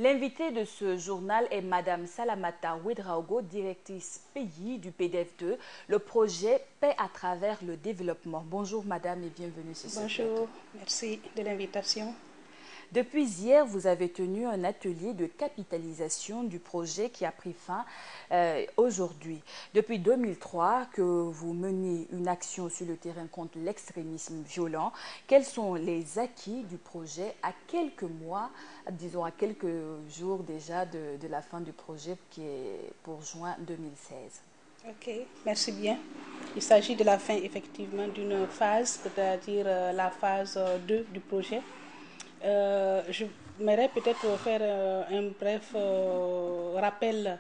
L'invitée de ce journal est Madame Salamata Ouedraogo, directrice pays du PDF2, le projet Paix à travers le développement. Bonjour Madame et bienvenue sur ce plateau. Bonjour, merci de l'invitation. Depuis hier, vous avez tenu un atelier de capitalisation du projet qui a pris fin aujourd'hui. Depuis 2003 que vous menez une action sur le terrain contre l'extrémisme violent, quels sont les acquis du projet à quelques mois, disons à quelques jours déjà de la fin du projet qui est pour juin 2016? Ok, merci bien. Il s'agit de la fin effectivement d'une phase, c'est-à-dire la phase 2 du projet. J'aimerais peut-être faire un bref rappel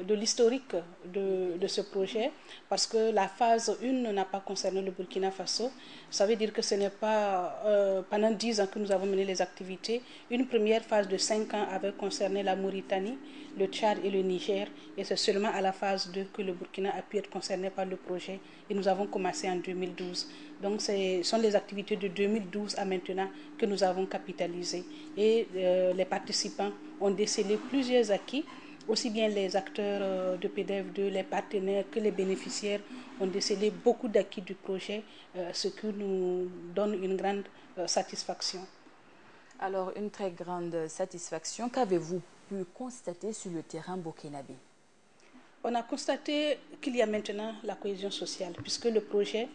de l'historique de ce projet, parce que la phase 1 n'a pas concerné le Burkina Faso. Ça veut dire que ce n'est pas pendant 10 ans que nous avons mené les activités. Une première phase de 5 ans avait concerné la Mauritanie, le Tchad et le Niger, et c'est seulement à la phase 2 que le Burkina a pu être concerné par le projet, et nous avons commencé en 2012. Donc ce sont les activités de 2012 à maintenant que nous avons capitalisé, et les participants ont décelé plusieurs acquis. Aussi bien les acteurs de PDF2, les partenaires que les bénéficiaires ont décelé beaucoup d'acquis du projet, ce qui nous donne une grande satisfaction. Alors, une très grande satisfaction. Qu'avez-vous pu constater sur le terrain burkinabé? On a constaté qu'il y a maintenant la cohésion sociale, puisque le projet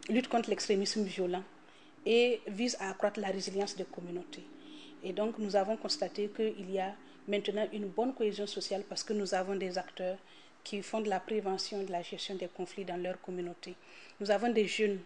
lutte contre l'extrémisme violent et vise à accroître la résilience des communautés. Et donc, nous avons constaté qu'il y a maintenant une bonne cohésion sociale parce que nous avons des acteurs qui font de la prévention et de la gestion des conflits dans leur communauté. Nous avons des jeunes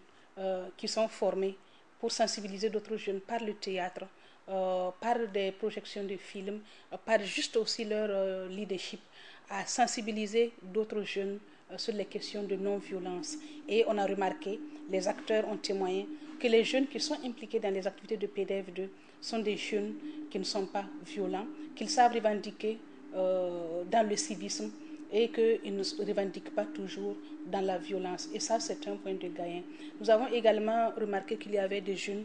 qui sont formés pour sensibiliser d'autres jeunes par le théâtre, par des projections de films, par juste aussi leur leadership, à sensibiliser d'autres jeunes sur les questions de non-violence. Et on a remarqué, les acteurs ont témoigné, que les jeunes qui sont impliqués dans les activités de PDF2 sont des jeunes qui ne sont pas violents, qu'ils savent revendiquer dans le civisme et qu'ils ne se revendiquent pas toujours dans la violence. Et ça, c'est un point de gain. Nous avons également remarqué qu'il y avait des jeunes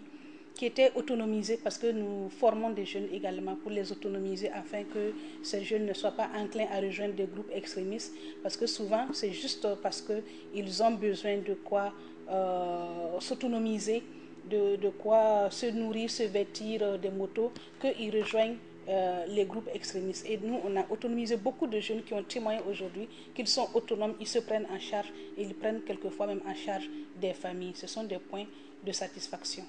qui étaient autonomisés, parce que nous formons des jeunes également pour les autonomiser afin que ces jeunes ne soient pas enclins à rejoindre des groupes extrémistes, parce que souvent c'est juste parce qu'ils ont besoin de quoi s'autonomiser, de quoi se nourrir, se vêtir des motos, qu'ils rejoignent les groupes extrémistes. Et nous, on a autonomisé beaucoup de jeunes qui ont témoigné aujourd'hui qu'ils sont autonomes, ils se prennent en charge et ils prennent quelquefois même en charge des familles. Ce sont des points de satisfaction.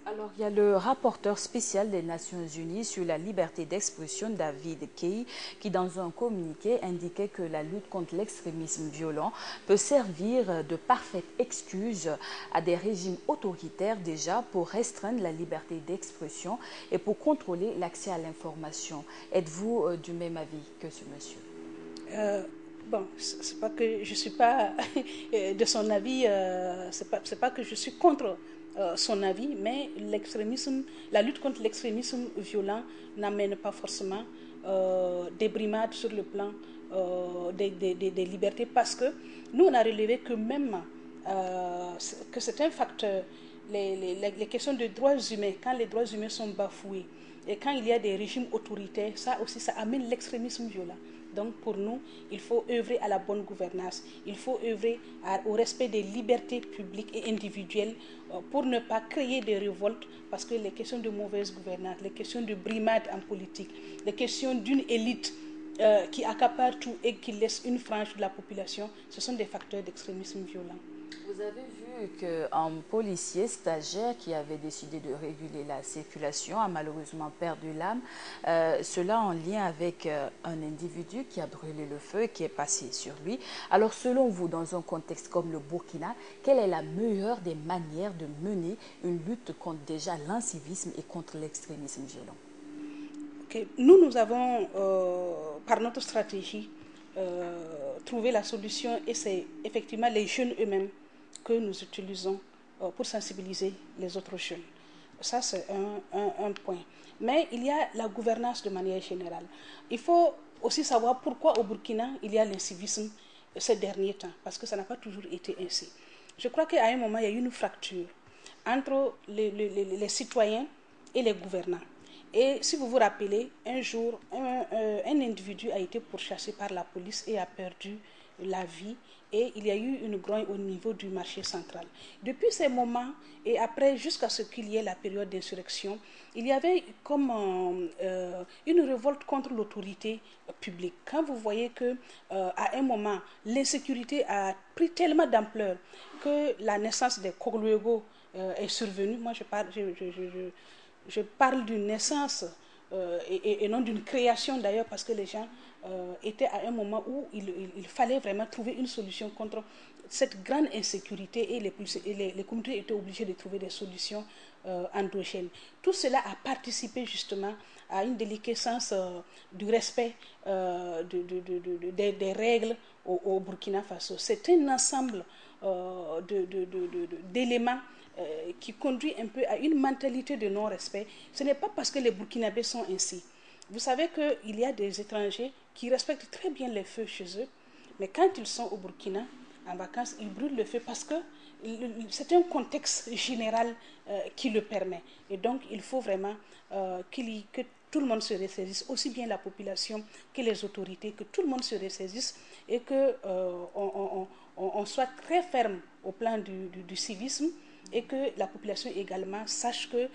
Alors, il y a le rapporteur spécial des Nations Unies sur la liberté d'expression, David Key, qui dans un communiqué indiquait que la lutte contre l'extrémisme violent peut servir de parfaite excuse à des régimes autoritaires déjà pour restreindre la liberté d'expression et pour contrôler l'accès à l'information. Êtes-vous du même avis que ce monsieur? Bon, c'est pas que je suis pas de son avis, c'est pas que je suis contre son avis, mais l'extrémisme, la lutte contre l'extrémisme violent n'amène pas forcément des brimades sur le plan des libertés, parce que nous on a relevé que même que c'est un facteur, les questions de droits humains, quand les droits humains sont bafoués et quand il y a des régimes autoritaires, ça aussi ça amène l'extrémisme violent. Donc pour nous, il faut œuvrer à la bonne gouvernance, il faut œuvrer au respect des libertés publiques et individuelles pour ne pas créer des révoltes, parce que les questions de mauvaise gouvernance, les questions de brimade en politique, les questions d'une élite qui accapare tout et qui laisse une frange de la population, ce sont des facteurs d'extrémisme violent. Vous avez vu qu'un policier stagiaire qui avait décidé de réguler la circulation a malheureusement perdu l'âme. Cela en lien avec un individu qui a brûlé le feu et qui est passé sur lui. Alors selon vous, dans un contexte comme le Burkina, quelle est la meilleure des manières de mener une lutte contre déjà l'incivisme et contre l'extrémisme violent? Okay. Nous avons, par notre stratégie, trouvé la solution, et c'est effectivement les jeunes eux-mêmes que nous utilisons pour sensibiliser les autres jeunes. Ça, c'est un point. Mais il y a la gouvernance de manière générale. Il faut aussi savoir pourquoi au Burkina, il y a l'incivisme ces derniers temps, parce que ça n'a pas toujours été ainsi. Je crois qu'à un moment, il y a eu une fracture entre les citoyens et les gouvernants. Et si vous vous rappelez, un jour, un individu a été pourchassé par la police et a perdu la vie. Et il y a eu une grogne au niveau du marché central. Depuis ces moments, et après, jusqu'à ce qu'il y ait la période d'insurrection, il y avait comme une révolte contre l'autorité publique. Quand vous voyez que à un moment, l'insécurité a pris tellement d'ampleur que la naissance des Kogluego est survenue, moi je parle d'une naissance et non d'une création d'ailleurs, parce que les gens étaient à un moment où il fallait vraiment trouver une solution contre cette grande insécurité, et les communautés étaient obligées de trouver des solutions endogènes. Tout cela a participé justement à une déliquescence du respect des règles au Burkina Faso. C'est un ensemble d'éléments qui conduit un peu à une mentalité de non-respect. Ce n'est pas parce que les Burkinabés sont ainsi. Vous savez qu'il y a des étrangers qui respectent très bien les feux chez eux, mais quand ils sont au Burkina, en vacances, ils brûlent le feu parce que c'est un contexte général qui le permet. Et donc, il faut vraiment que tout le monde se ressaisisse, aussi bien la population que les autorités, que tout le monde se ressaisisse et qu'on soit très ferme au plan du civisme, et que la population également sache que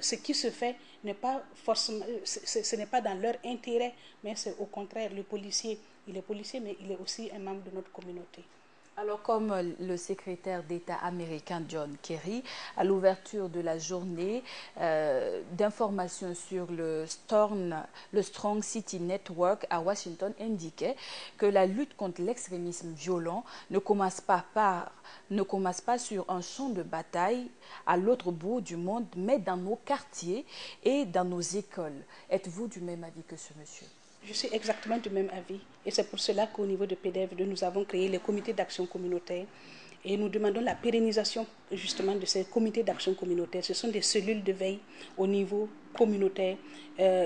ce qui se fait n'est pas forcément, ce n'est pas dans leur intérêt, mais c'est au contraire, le policier, il est policier, mais il est aussi un membre de notre communauté. Alors, comme le secrétaire d'État américain John Kerry, à l'ouverture de la journée d'information sur le Strong City Network à Washington, indiquait que la lutte contre l'extrémisme violent ne commence pas sur un champ de bataille à l'autre bout du monde, mais dans nos quartiers et dans nos écoles. Êtes-vous du même avis que ce monsieur? Je suis exactement du même avis, et c'est pour cela qu'au niveau de PDF2, nous avons créé les comités d'action communautaire, et nous demandons la pérennisation justement de ces comités d'action communautaire. Ce sont des cellules de veille au niveau communautaire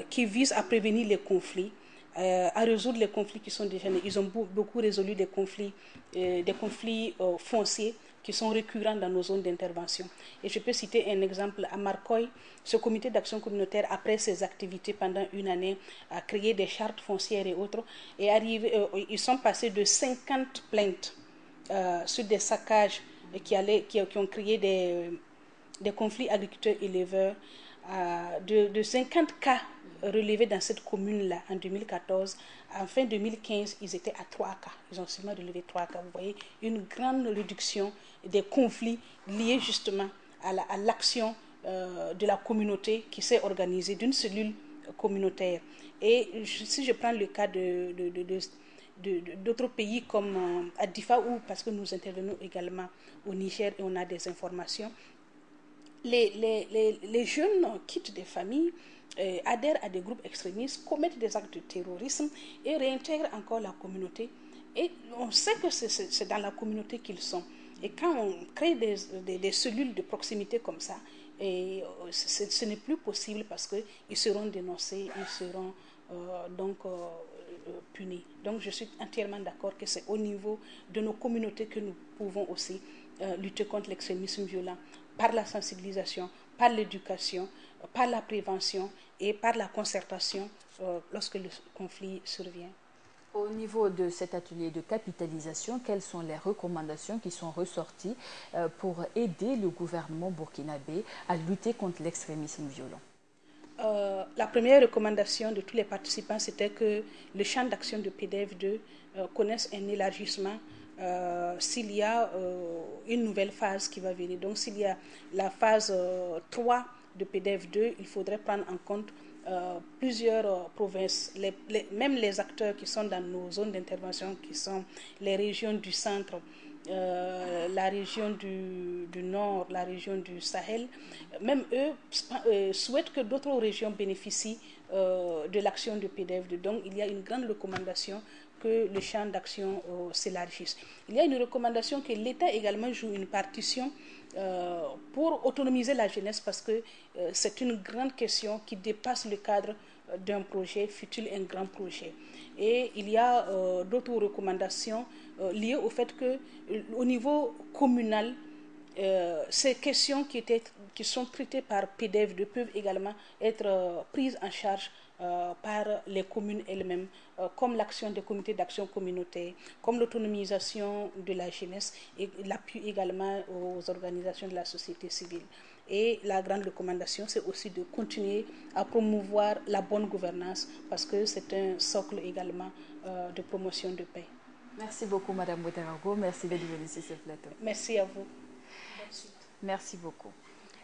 qui visent à prévenir les conflits, à résoudre les conflits qui sont déjà nés. Ils ont beaucoup résolu des conflits fonciers qui sont récurrents dans nos zones d'intervention. Et je peux citer un exemple. À Marcoy, ce comité d'action communautaire, après ses activités pendant une année, a créé des chartes foncières et autres, et ils sont passés de 50 plaintes sur des saccages qui ont créé des conflits agriculteurs-éleveurs, de 50 cas relevés dans cette commune-là en 2014. En fin 2015, ils étaient à 3 cas. Ils ont seulement relevé 3 cas. Vous voyez, une grande réduction des conflits liés justement à l'action de la communauté qui s'est organisée, d'une cellule communautaire. Et si je prends le cas d'autres pays comme Adifa, parce que nous intervenons également au Niger et on a des informations, les jeunes quittent des familles, adhèrent à des groupes extrémistes, commettent des actes de terrorisme et réintègrent encore la communauté. Et on sait que c'est dans la communauté qu'ils sont. Et quand on crée des cellules de proximité comme ça, ce n'est plus possible parce qu'ils seront dénoncés, ils seront punis. Donc je suis entièrement d'accord que c'est au niveau de nos communautés que nous pouvons aussi lutter contre l'extrémisme violent, par la sensibilisation, par l'éducation, par la prévention et par la concertation lorsque le conflit survient. Au niveau de cet atelier de capitalisation, quelles sont les recommandations qui sont ressorties pour aider le gouvernement burkinabé à lutter contre l'extrémisme violent? La première recommandation de tous les participants, c'était que le champ d'action de PDF2 connaisse un élargissement s'il y a une nouvelle phase qui va venir. Donc s'il y a la phase 3 de PDF2, il faudrait prendre en compte plusieurs provinces, même les acteurs qui sont dans nos zones d'intervention, qui sont les régions du centre, la région du nord, la région du Sahel, même eux souhaitent que d'autres régions bénéficient de l'action de PDF2. Donc il y a une grande recommandation que le champ d'action s'élargisse. Il y a une recommandation que l'État également joue une partition pour autonomiser la jeunesse, parce que c'est une grande question qui dépasse le cadre d'un projet, fut-il un grand projet. Et il y a d'autres recommandations liées au fait qu'au niveau communal, ces questions qui qui sont traitées par PDF2 peuvent également être prises en charge par les communes elles-mêmes, comme l'action des comités d'action communautaire, comme l'autonomisation de la jeunesse et l'appui également aux organisations de la société civile. Et la grande recommandation, c'est aussi de continuer à promouvoir la bonne gouvernance parce que c'est un socle également de promotion de paix. Merci beaucoup, Madame Ouedraogo. Merci d'être venue sur ce plateau. Merci à vous. Merci beaucoup.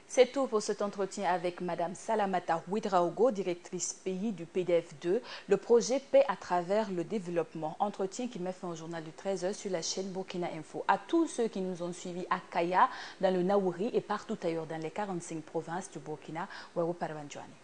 C'est tout pour cet entretien avec Madame Salamata Ouedraogo, directrice pays du PDF2, le projet Paix à travers le développement. Entretien qui met fin au journal de 13h sur la chaîne Burkina Info. À tous ceux qui nous ont suivis à Kaya, dans le Naouri et partout ailleurs dans les 45 provinces du Burkina, Ouero Parwanjouani.